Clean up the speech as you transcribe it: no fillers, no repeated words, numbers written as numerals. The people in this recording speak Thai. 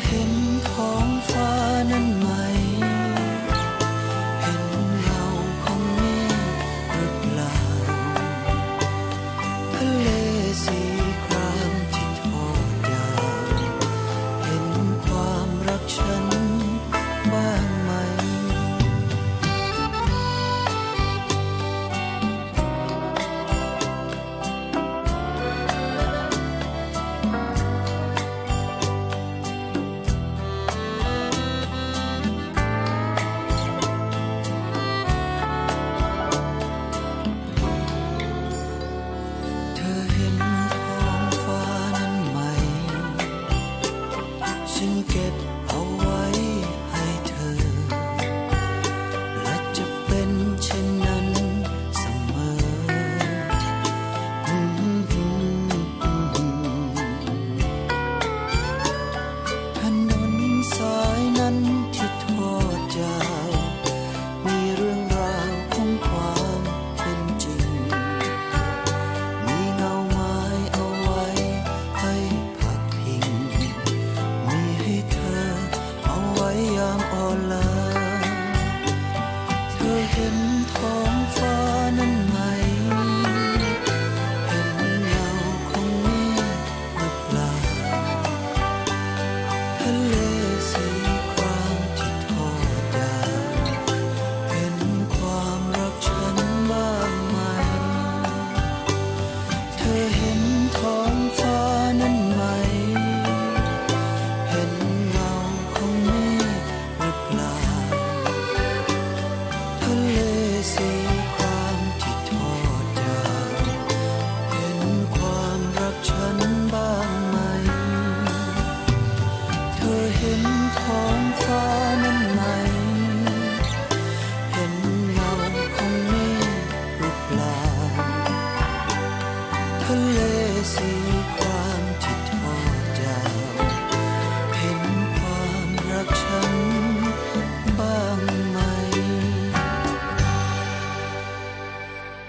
เห็นท้องฟ้านั้นไหมเห็นเงาของเมฆหรือเปล่าทะเลสีครามที่ทอดยาวเห็นความรักฉันบ้างไหมเธอเห็นท้องฟ้านั้นไหมฉันเก็บเอาไว้ให้เธอและจะเป็นเช่นนั้นเสมอถนนสายนั้นที่ทอดยาวมีเรื่องราวของความเป็นจริงมีเงาไม้เอาไว้ให้พักพิงมีให้เธอเอาไว้ยามอ่อนล้าเธอเห็นท้องฟ้านั้นไหมเห็นเงาของเมฆหรือเปล่าทะเลสีครามที่ทอดยาวเห็นความรักฉันบ้างไหมเธอเห็นท้องฟ้านั้นไหมเห็นเงาของเมฆหรือเปล่าทะเลสีครามที่ทอดยาวเห็นความรักฉันบ้างไหมเธอเห็นท้องฟ้านั้นไหมเห็นเงาของเมฆหรือเปล่าทะเลสีคร